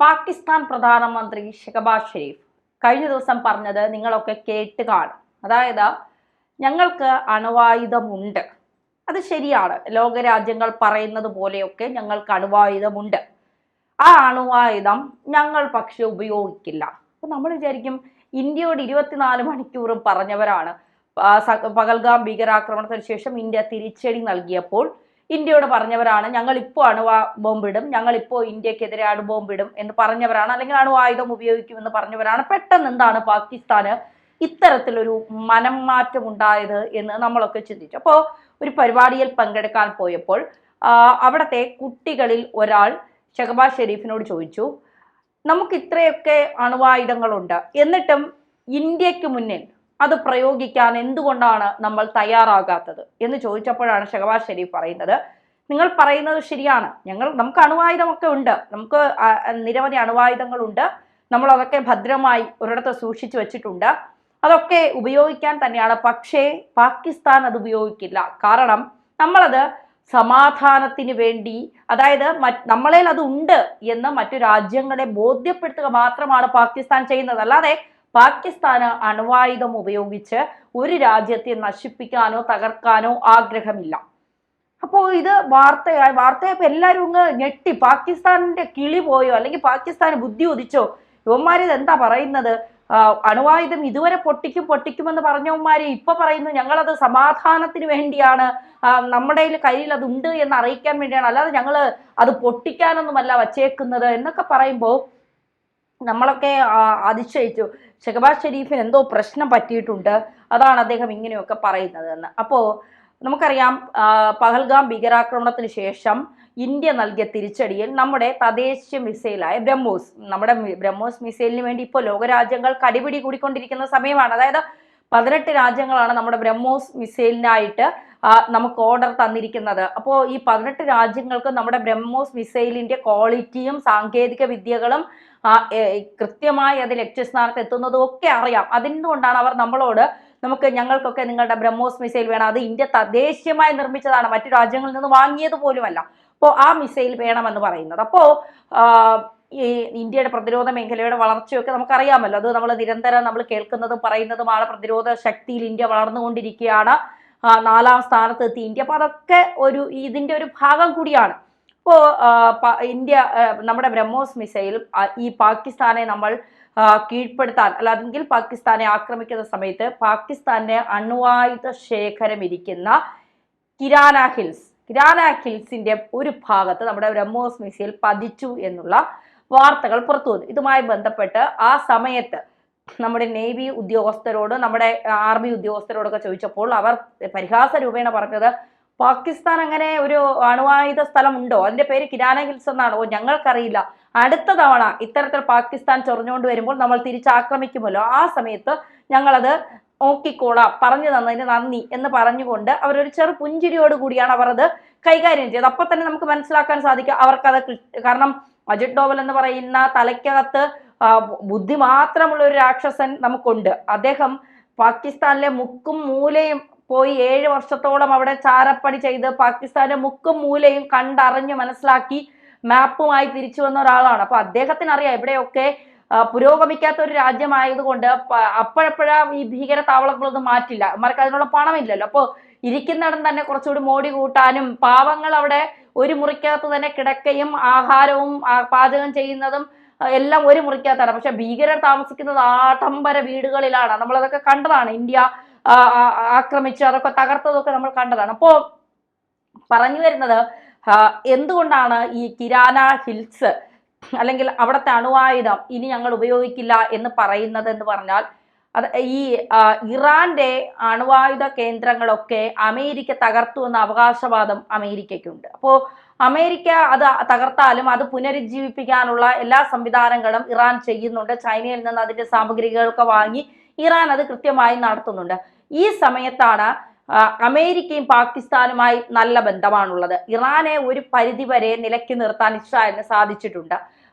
പാകിസ്ഥാൻ പ്രധാനമന്ത്രി ഷഹബാസ് ഷെരീഫ് കഴിഞ്ഞ ദിവസം പറഞ്ഞത് നിങ്ങളൊക്കെ കേട്ട് കാണും. അതായത് ഞങ്ങൾക്ക് അണ്വായുധമുണ്ട്. അത് ശരിയാണ്. ലോകരാജ്യങ്ങൾ പറയുന്നത് പോലെയൊക്കെ ഞങ്ങൾക്ക് അണ്വായുധമുണ്ട്. ആ അണ്വായുധം ഞങ്ങൾ പക്ഷെ ഉപയോഗിക്കില്ല. അപ്പൊ നമ്മൾ വിചാരിക്കും ഇന്ത്യയോട് 24 മണിക്കൂറും പറഞ്ഞവരാണ്. പഹൽഗാം ഭീകരാക്രമണത്തിന് ശേഷം ഇന്ത്യ തിരിച്ചടി നൽകിയപ്പോൾ ഇന്ത്യയോട് പറഞ്ഞവരാണ് ഞങ്ങൾ ഇപ്പോൾ ബോംബിടും, ഞങ്ങൾ ഇപ്പോൾ ഇന്ത്യക്കെതിരെ അണുബോംബിടും എന്ന് പറഞ്ഞവരാണ്, അല്ലെങ്കിൽ അണുവായുധം ഉപയോഗിക്കുമെന്ന് പറഞ്ഞവരാണ്. പെട്ടെന്ന് എന്താണ് പാകിസ്ഥാന് ഇത്തരത്തിലൊരു മനം മാറ്റം ഉണ്ടായത് എന്ന് നമ്മളൊക്കെ ചിന്തിച്ചു. അപ്പോൾ ഒരു പരിപാടിയിൽ പങ്കെടുക്കാൻ പോയപ്പോൾ അവിടുത്തെ കുട്ടികളിൽ ഒരാൾ ഷഹബാസ് ഷെരീഫിനോട് ചോദിച്ചു, നമുക്ക് ഇത്രയൊക്കെ അണുവായുധങ്ങളുണ്ട്, എന്നിട്ടും ഇന്ത്യക്ക് മുന്നിൽ അത് പ്രയോഗിക്കാൻ എന്തുകൊണ്ടാണ് നമ്മൾ തയ്യാറാകാത്തത് എന്ന് ചോദിച്ചപ്പോഴാണ് ഷഹബാസ് ഷെരീഫ് പറയുന്നത്, നിങ്ങൾ പറയുന്നത് ശരിയാണ്, നമുക്ക് അണുവായുധമൊക്കെ ഉണ്ട്, നമുക്ക് നിരവധി അണുവായുധങ്ങളുണ്ട്, നമ്മൾ അതൊക്കെ ഭദ്രമായി ഒരിടത്ത് സൂക്ഷിച്ചു വെച്ചിട്ടുണ്ട്, അതൊക്കെ ഉപയോഗിക്കാൻ തന്നെയാണ്. പക്ഷേ പാകിസ്ഥാൻ അത് ഉപയോഗിക്കില്ല. കാരണം നമ്മളത് സമാധാനത്തിന് വേണ്ടി, അതായത് നമ്മളേൽ അത് ഉണ്ട് എന്ന് മറ്റു രാജ്യങ്ങളെ ബോധ്യപ്പെടുത്തുക മാത്രമാണ് പാകിസ്ഥാൻ ചെയ്യുന്നത്. അല്ലാതെ പാകിസ്ഥാന് അണ്വായുധം ഉപയോഗിച്ച് ഒരു രാജ്യത്തെ നശിപ്പിക്കാനോ തകർക്കാനോ ആഗ്രഹമില്ല. അപ്പോൾ ഇത് വാർത്തയായപ്പോൾ എല്ലാവരും അങ്ങ് ഞെട്ടി. പാകിസ്ഥാനിന്റെ കിളി പോയോ, അല്ലെങ്കിൽ പാകിസ്ഥാന് ബുദ്ധി ഉദിച്ചോ? യുവന്മാരിത് എന്താ പറയുന്നത്? അണുവായുധം ഇതുവരെ പൊട്ടിക്കുമെന്ന് പറഞ്ഞവന്മാര് ഇപ്പൊ പറയുന്നു ഞങ്ങളത് സമാധാനത്തിന് വേണ്ടിയാണ്, നമ്മുടെ കയ്യിൽ അതുണ്ട് എന്ന് അറിയിക്കാൻ വേണ്ടിയാണ്, അല്ലാതെ ഞങ്ങള് അത് പൊട്ടിക്കാനൊന്നുമല്ല വച്ചേക്കുന്നത് എന്നൊക്കെ പറയുമ്പോൾ നമ്മളൊക്കെ അതിശയിച്ചു. ഷഹബാസ് ഷെരീഫിന് എന്തോ പ്രശ്നം പറ്റിയിട്ടുണ്ട്, അതാണ് അദ്ദേഹം ഇങ്ങനെയൊക്കെ പറയുന്നത് എന്ന്. അപ്പോൾ നമുക്കറിയാം, പഹൽഗാം ഭീകരാക്രമണത്തിന് ശേഷം ഇന്ത്യ നൽകിയ തിരിച്ചടിയിൽ നമ്മുടെ തദ്ദേശീയ മിസൈലായ നമ്മുടെ ബ്രഹ്മോസ് മിസൈലിന് വേണ്ടി ഇപ്പോൾ ലോകരാജ്യങ്ങൾ കടിപിടി കൂടിക്കൊണ്ടിരിക്കുന്ന സമയമാണ്. അതായത് 18 രാജ്യങ്ങളാണ് നമ്മുടെ ബ്രഹ്മോസ് മിസൈലിനായിട്ട് നമുക്ക് ഓർഡർ തന്നിരിക്കുന്നത്. അപ്പോൾ ഈ 18 രാജ്യങ്ങൾക്ക് നമ്മുടെ ബ്രഹ്മോസ് മിസൈലിന്റെ ക്വാളിറ്റിയും സാങ്കേതിക വിദ്യകളും കൃത്യമായി അത് ലക്ഷ്യസ്ഥാനത്ത് എത്തുന്നതും ഒക്കെ അറിയാം. അതുകൊണ്ടാണ് അവർ നമ്മളോട് ഞങ്ങൾക്കൊക്കെ നിങ്ങളുടെ ബ്രഹ്മോസ് മിസൈൽ വേണം, അത് ഇന്ത്യ തദ്ദേശീയമായി നിർമ്മിച്ചതാണ്, മറ്റു രാജ്യങ്ങളിൽ നിന്ന് വാങ്ങിയത് പോലുമല്ല, അപ്പോൾ ആ മിസൈൽ വേണമെന്ന് പറയുന്നത്. അപ്പോൾ ഈ ഇന്ത്യയുടെ പ്രതിരോധ മേഖലയുടെ വളർച്ചയൊക്കെ നമുക്കറിയാമല്ലോ. അത് നമ്മൾ നിരന്തരം കേൾക്കുന്നതും പറയുന്നതുമാണ്. പ്രതിരോധ ശക്തിയിൽ ഇന്ത്യ വളർന്നുകൊണ്ടിരിക്കുകയാണ്, 4ാം സ്ഥാനത്ത് എത്തി ഇന്ത്യ. അപ്പൊ അതൊക്കെ ഇതിന്റെ ഒരു ഭാഗം കൂടിയാണ്. ഇപ്പോ ഇന്ത്യ നമ്മുടെ ബ്രഹ്മോസ് മിസൈൽ ഈ പാകിസ്ഥാനെ നമ്മൾ കീഴ്പ്പെടുത്താൻ, അല്ലെങ്കിൽ പാകിസ്ഥാനെ ആക്രമിക്കുന്ന സമയത്ത് പാകിസ്ഥാന്റെ അണ്വായുധ ശേഖരം ഇരിക്കുന്ന കിരാന ഹിൽസിന്റെ ഒരു ഭാഗത്ത് നമ്മുടെ ബ്രഹ്മോസ് മിസൈൽ പതിച്ചു എന്നുള്ള വാർത്തകൾ പുറത്തു വന്നു. ഇതുമായി ബന്ധപ്പെട്ട് ആ സമയത്ത് നമ്മുടെ നേവി ഉദ്യോഗസ്ഥരോട്, നമ്മുടെ ആർമി ഉദ്യോഗസ്ഥരോടൊക്കെ ചോദിച്ചപ്പോൾ അവർ പരിഹാസ രൂപേണ പറഞ്ഞത്, പാകിസ്ഥാൻ അങ്ങനെ ഒരു അണുവായുധ സ്ഥലം ഉണ്ടോ, അതിന്റെ പേര് കിരാന ഹിൽസ് എന്നാണോ, ഞങ്ങൾക്കറിയില്ല, അടുത്ത തവണ ഇത്തരത്തിൽ പാകിസ്ഥാൻ ചൊറിഞ്ഞുകൊണ്ട് വരുമ്പോൾ നമ്മൾ തിരിച്ചാക്രമിക്കുമല്ലോ, ആ സമയത്ത് ഞങ്ങളത് നോക്കിക്കോളാം, പറഞ്ഞു തന്നതിന് നന്ദി എന്ന് പറഞ്ഞുകൊണ്ട് അവരൊരു ചെറു പുഞ്ചിരിയോട് കൂടിയാണ് അവർ അത് കൈകാര്യം ചെയ്തത്. അപ്പൊ തന്നെ നമുക്ക് മനസ്സിലാക്കാൻ സാധിക്കും അവർക്കത്, കാരണം അജിത് ഡോവൽ എന്ന് പറയുന്ന തലയ്ക്കകത്ത് ബുദ്ധി മാത്രമുള്ള ഒരു രാക്ഷസൻ നമുക്കുണ്ട്. അദ്ദേഹം പാകിസ്ഥാനിലെ മുക്കും മൂലയും പോയി 7 വർഷത്തോളം അവിടെ ചാരപ്പണി ചെയ്ത് പാകിസ്ഥാന്റെ മുക്കും മൂലയും കണ്ടറിഞ്ഞ് മനസ്സിലാക്കി മാപ്പുമായി തിരിച്ചു വന്ന ഒരാളാണ്. അപ്പൊ അദ്ദേഹത്തിന് അറിയാം എവിടെയൊക്കെ പുരോഗമിക്കാത്ത ഒരു രാജ്യമായതുകൊണ്ട് അപ്പോഴപ്പോഴാ ഈ ഭീകര താവളങ്ങളൊന്നും മാറ്റില്ല, അവർക്ക് അതിനുള്ള പണമില്ലല്ലോ. അപ്പോൾ ഇരിക്കുന്നിടം തന്നെ കുറച്ചുകൂടി മോടി കൂട്ടാനും, പാവങ്ങൾ അവിടെ ഒരു മുറിക്കകത്ത് തന്നെ കിടക്കയും ആഹാരവും പാചകം ചെയ്യുന്നതും എല്ലാം ഒരു മുറിക്കകത്താണ്. പക്ഷെ ഭീകരർ താമസിക്കുന്നത് ആഡംബര വീടുകളിലാണ്. നമ്മളതൊക്കെ കണ്ടതാണ്. ഇന്ത്യ ആക്രമിച്ച് അതൊക്കെ തകർത്തതൊക്കെ നമ്മൾ കണ്ടതാണ്. അപ്പോ പറഞ്ഞു വരുന്നത്, എന്തുകൊണ്ടാണ് ഈ കിരാന ഹിൽസ് അല്ലെങ്കിൽ അവിടുത്തെ അണുവായുധം ഇനി ഞങ്ങൾ ഉപയോഗിക്കില്ല എന്ന് പറയുന്നത് എന്ന് പറഞ്ഞാൽ, അത് ഈ ഇറാന്റെ അണുവായുധ കേന്ദ്രങ്ങളൊക്കെ അമേരിക്ക തകർത്തു എന്ന അവകാശവാദം അമേരിക്കയ്ക്കുണ്ട്. അപ്പോൾ അമേരിക്ക അത് തകർത്താലും അത് പുനരുജ്ജീവിപ്പിക്കാനുള്ള എല്ലാ സംവിധാനങ്ങളും ഇറാൻ ചെയ്യുന്നുണ്ട്. ചൈനയിൽ നിന്ന് അതിന്റെ സാമഗ്രികളൊക്കെ വാങ്ങി ഇറാൻ അത് കൃത്യമായി നടത്തുന്നുണ്ട്. ഈ സമയത്താണ് അമേരിക്കയും പാകിസ്ഥാനുമായി നല്ല ബന്ധമാണുള്ളത്. ഇറാനെ ഒരു പരിധിവരെ നിലയ്ക്ക് നിർത്താൻ ഇസ്രായേലിന് സാധിച്ചിട്ടുണ്ട്.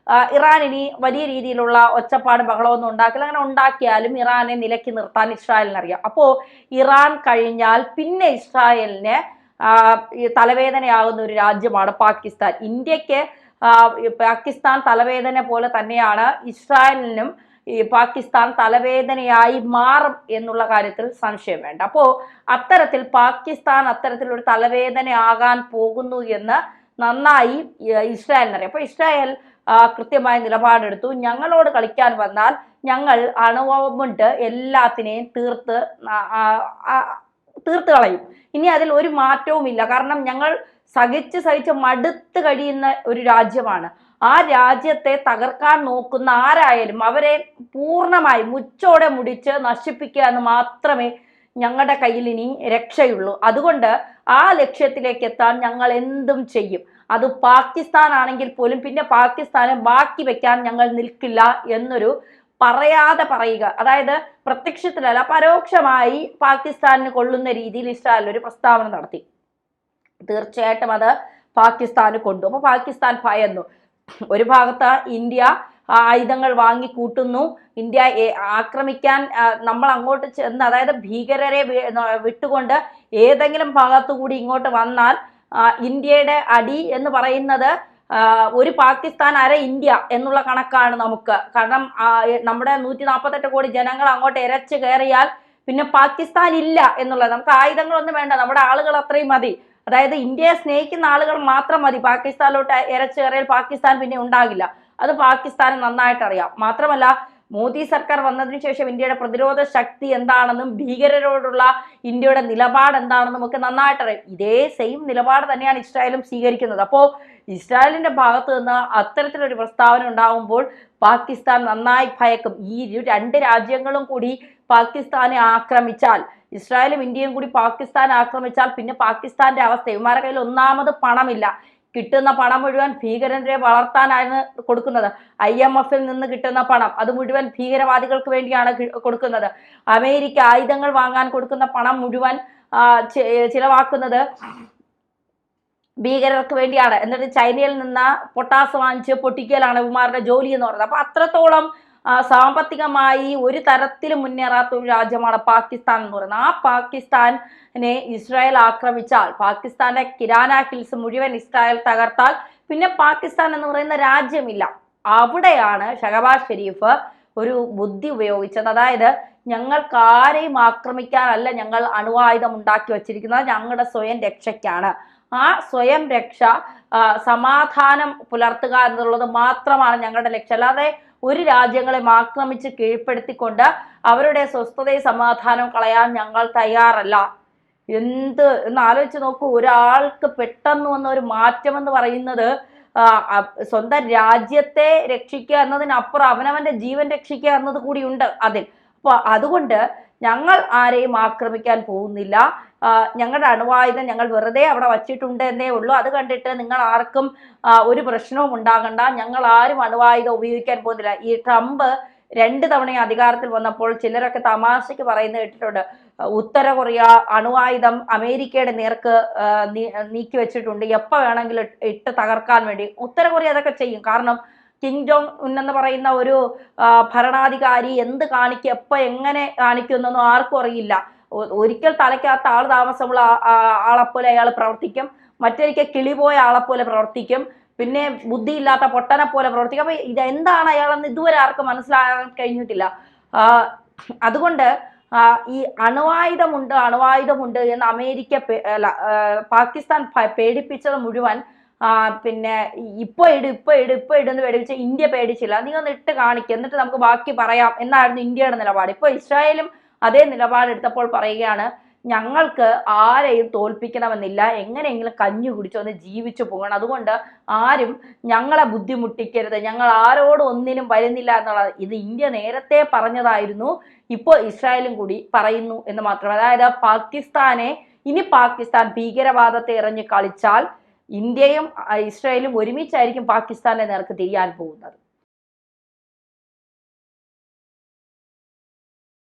ഇറാൻ ഇനി വലിയ രീതിയിലുള്ള ഒച്ചപ്പാട് ബഹളമൊന്നും ഉണ്ടാക്കില്ല. അങ്ങനെ ഉണ്ടാക്കിയാലും ഇറാനെ നിലയ്ക്ക് നിർത്താൻ ഇസ്രായേലിന് അറിയാം. അപ്പോ ഇറാൻ കഴിഞ്ഞാൽ പിന്നെ ഇസ്രായേലിന് തലവേദനയാകുന്ന ഒരു രാജ്യമാണ് പാകിസ്ഥാൻ. ഇന്ത്യക്ക് പാകിസ്ഥാൻ തലവേദന പോലെ തന്നെയാണ് ഇസ്രായേലിനും ഈ പാകിസ്ഥാൻ തലവേദനയായി മാറും എന്നുള്ള കാര്യത്തിൽ സംശയം വേണ്ട. അപ്പോൾ പാകിസ്ഥാൻ അത്തരത്തിലൊരു തലവേദനയാകാൻ പോകുന്നു എന്ന് നന്നായി ഇസ്രായേലിനറിയാം. അപ്പൊ ഇസ്രായേൽ കൃത്യമായ നിലപാടെടുത്തു. ഞങ്ങളോട് കളിക്കാൻ വന്നാൽ ഞങ്ങൾ അണുബോംബിട്ട് എല്ലാത്തിനെയും തീർത്ത് കളയും. ഇനി അതിൽ ഒരു മാറ്റവുമില്ല. കാരണം ഞങ്ങൾ സഹിച്ച് മടുത്ത് കഴിയുന്ന ഒരു രാജ്യമാണ്. ആ രാജ്യത്തെ തകർക്കാൻ നോക്കുന്ന ആരായാലും അവരെ പൂർണ്ണമായി മുച്ചോടെ മുടിച്ച് നശിപ്പിക്കുക എന്ന് മാത്രമേ ഞങ്ങളുടെ കയ്യിൽ ഇനി രക്ഷയുള്ളൂ. അതുകൊണ്ട് ആ ലക്ഷ്യത്തിലേക്ക് എത്താൻ ഞങ്ങൾ എന്തും ചെയ്യും. അത് പാകിസ്ഥാൻ ആണെങ്കിൽ പോലും പിന്നെ പാകിസ്ഥാനെ ബാക്കി വെക്കാൻ ഞങ്ങൾ നിൽക്കില്ല എന്നൊരു പറയാതെ പറയുക, അതായത് പ്രത്യക്ഷത്തിലല്ല പരോക്ഷമായി പാകിസ്ഥാനിന് കൊള്ളുന്ന രീതിയിൽ ഇസ്രായേൽ ഒരു പ്രസ്താവന നടത്തി. തീർച്ചയായിട്ടും അത് പാകിസ്ഥാന് കൊണ്ടു. അപ്പൊ പാകിസ്ഥാൻ ഭയന്നു. ഒരു ഭാഗത്ത് ഇന്ത്യ ആയുധങ്ങൾ വാങ്ങിക്കൂട്ടുന്നു. ഇന്ത്യ ആക്രമിക്കാൻ നമ്മൾ അങ്ങോട്ട് ചെന്ന്, അതായത് ഭീകരരെ വിട്ടുകൊണ്ട് ഏതെങ്കിലും ഭാഗത്തുകൂടി ഇങ്ങോട്ട് വന്നാൽ ഇന്ത്യയുടെ അടി എന്ന് പറയുന്നത് ഒരു പാകിസ്ഥാൻ അര ഇന്ത്യ എന്നുള്ള കണക്കാണ് നമുക്ക്. കാരണം നമ്മുടെ 148 കോടി ജനങ്ങൾ അങ്ങോട്ട് ഇരച്ചു കയറിയാൽ പിന്നെ പാകിസ്ഥാൻ ഇല്ല എന്നുള്ളത്. നമുക്ക് ആയുധങ്ങളൊന്നും വേണ്ട, നമ്മുടെ ആളുകൾ അത്രയും മതി. അതായത് ഇന്ത്യയെ സ്നേഹിക്കുന്ന ആളുകൾ മാത്രം മതി. പാകിസ്ഥാനിലോട്ട് ഇരച്ചു കയറിയാൽ പാകിസ്ഥാൻ പിന്നെ ഉണ്ടാകില്ല. അത് പാകിസ്ഥാന് നന്നായിട്ട് അറിയാം. മാത്രമല്ല മോദി സർക്കാർ വന്നതിന് ശേഷം ഇന്ത്യയുടെ പ്രതിരോധ ശക്തി എന്താണെന്നും ഭീകരരോടുള്ള ഇന്ത്യയുടെ നിലപാട് എന്താണെന്നും ഒക്കെ നന്നായിട്ടറിയാം. ഇതേ സെയിം നിലപാട് തന്നെയാണ് ഇസ്രായേലും സ്വീകരിക്കുന്നത്. അപ്പോൾ ഇസ്രായേലിന്റെ ഭാഗത്ത് നിന്ന് അത്തരത്തിലൊരു പ്രസ്താവന ഉണ്ടാകുമ്പോൾ പാകിസ്ഥാൻ നന്നായി ഭയക്കും. ഈ രണ്ട് രാജ്യങ്ങളും കൂടി പാകിസ്ഥാനെ ആക്രമിച്ചാൽ, ഇസ്രായേലും ഇന്ത്യയും കൂടി പാകിസ്ഥാൻ ആക്രമിച്ചാൽ പിന്നെ പാകിസ്ഥാന്റെ അവസ്ഥ, ഇവന്മാരുടെ കയ്യിൽ ഒന്നാമത് പണമില്ല. കിട്ടുന്ന പണം മുഴുവൻ ഭീകരരെ വളർത്താനാണ് കൊടുക്കുന്നത്. IMF-ൽ നിന്ന് കിട്ടുന്ന പണം അത് മുഴുവൻ ഭീകരവാദികൾക്ക് വേണ്ടിയാണ് കൊടുക്കുന്നത്. അമേരിക്ക ആയുധങ്ങൾ വാങ്ങാൻ കൊടുക്കുന്ന പണം മുഴുവൻ ചിലവാക്കുന്നത് ഭീകരർക്ക് വേണ്ടിയാണ്. എന്നിട്ട് ചൈനയിൽ നിന്ന് പൊട്ടാസ് വാങ്ങിച്ച് പൊട്ടിക്കലാണ് ഇവന്മാരുടെ ജോലി എന്ന് പറയുന്നത്. അപ്പൊ അത്രത്തോളം സാമ്പത്തികമായി ഒരു തരത്തിലും മുന്നേറാത്ത ഒരു രാജ്യമാണ് പാകിസ്ഥാൻ എന്ന് പറയുന്നത്. ആ പാകിസ്ഥാനെ ഇസ്രായേൽ ആക്രമിച്ചാൽ, പാകിസ്ഥാന്റെ കിരാന ഹിൽസ് മുഴുവൻ ഇസ്രായേൽ തകർത്താൽ പിന്നെ പാകിസ്ഥാൻ എന്ന് പറയുന്ന രാജ്യമില്ല. അവിടെയാണ് ഷഹബാസ് ഷെരീഫ് ഒരു ബുദ്ധി ഉപയോഗിച്ചത്. അതായത് ഞങ്ങൾക്ക് ആരെയും ആക്രമിക്കാനല്ല ഞങ്ങൾ അണുവായുധം ഉണ്ടാക്കി വച്ചിരിക്കുന്നത്, ഞങ്ങളുടെ സ്വയം രക്ഷയ്ക്കാണ്. ആ സ്വയം രക്ഷ, സമാധാനം പുലർത്തുക എന്നുള്ളത് മാത്രമാണ് ഞങ്ങളുടെ ലക്ഷ്യം. അല്ലാതെ ഒരു രാജ്യങ്ങളെ ആക്രമിച്ച് കീഴ്പ്പെടുത്തിക്കൊണ്ട് അവരുടെ സ്വസ്ഥതയും സമാധാനവും കളയാൻ ഞങ്ങൾ തയ്യാറല്ല. എന്ന് ആലോചിച്ച് നോക്കൂ. ഒരാൾക്ക് പെട്ടെന്ന് വന്ന ഒരു മാറ്റം എന്ന് പറയുന്നത് സ്വന്തം രാജ്യത്തെ രക്ഷിക്കുക എന്നതിനപ്പുറം അവനവന്റെ ജീവൻ രക്ഷിക്കുക എന്നത് കൂടിയുണ്ട് അതിൽ. അപ്പൊ അതുകൊണ്ട് ഞങ്ങൾ ആരെയും ആക്രമിക്കാൻ പോകുന്നില്ല. ഞങ്ങളുടെ അണുവായുധം ഞങ്ങൾ വെറുതെ അവിടെ വച്ചിട്ടുണ്ട് എന്നേ ഉള്ളൂ. അത് കണ്ടിട്ട് നിങ്ങൾ ആർക്കും ഒരു പ്രശ്നവും ഉണ്ടാകണ്ട. ഞങ്ങൾ ആരും അണുവായുധം ഉപയോഗിക്കാൻ പോകുന്നില്ല. ഈ ട്രംപ് 2 തവണ അധികാരത്തിൽ വന്നപ്പോൾ ചിലരൊക്കെ തമാശയ്ക്ക് പറയുന്നത് കേട്ടിട്ടുണ്ട്, ഉത്തര കൊറിയ അണുവായുധം അമേരിക്കയുടെ നേർക്ക് നീക്കി വെച്ചിട്ടുണ്ട്, എപ്പോൾ വേണമെങ്കിലും ഇട്ട് തകർക്കാൻ വേണ്ടി. ഉത്തര കൊറിയ അതൊക്കെ ചെയ്യും. കാരണം കിം ജോങ് ഉൻ എന്ന് പറയുന്ന ഒരു ഭരണാധികാരി എന്ത് കാണിക്കും, എപ്പോൾ എങ്ങനെ കാണിക്കുമെന്നൊന്നും ആർക്കും അറിയില്ല. ഒരിക്കൽ തലയ്ക്കകത്ത് ആൾ താമസമുള്ള ആളെപ്പോലെ അയാൾ പ്രവർത്തിക്കും, മറ്റൊരിക്കൽ കിളിപോയ ആളെപ്പോലെ പ്രവർത്തിക്കും, പിന്നെ ബുദ്ധിയില്ലാത്ത പൊട്ടനെ പോലെ പ്രവർത്തിക്കും. അപ്പൊ ഇതെന്താണ് അയാളെന്ന് ഇതുവരെ ആർക്കും മനസ്സിലാകാൻ കഴിഞ്ഞിട്ടില്ല. അതുകൊണ്ട് ഈ അണുവായുധമുണ്ട് എന്ന് അമേരിക്ക പാകിസ്ഥാൻ പേടിപ്പിച്ചത് മുഴുവൻ പിന്നെ ഇപ്പൊ ഇടുന്ന് പേടിപ്പിച്ച ഇന്ത്യ പേടിച്ചില്ല. നീ ഒന്ന് ഇട്ട് കാണിക്കുക, എന്നിട്ട് നമുക്ക് ബാക്കി പറയാം എന്നായിരുന്നു ഇന്ത്യയുടെ നിലപാട്. ഇപ്പൊ ഇസ്രായേലും അതേ നിലപാടെടുത്തപ്പോൾ പറയുകയാണ്, ഞങ്ങൾക്ക് ആരെയും തോൽപ്പിക്കണമെന്നില്ല, എങ്ങനെയെങ്കിലും കഞ്ഞു കുടിച്ചൊന്ന് ജീവിച്ചു പോകണം, അതുകൊണ്ട് ആരും ഞങ്ങളെ ബുദ്ധിമുട്ടിക്കരുത്, ഞങ്ങൾ ആരോടും ഒന്നിനും വരുന്നില്ല എന്നുള്ളത്. ഇത് ഇന്ത്യ നേരത്തെ പറഞ്ഞതായിരുന്നു, ഇപ്പോൾ ഇസ്രായേലും കൂടി പറയുന്നു എന്ന് മാത്രം. അതായത് പാകിസ്ഥാൻ ഭീകരവാദത്തെ എറിഞ്ഞ് കളിച്ചാൽ ഇന്ത്യയും ഇസ്രായേലും ഒരുമിച്ചായിരിക്കും പാകിസ്ഥാന്റെ നേർക്ക് തിരിയാൻ പോകുന്നത്.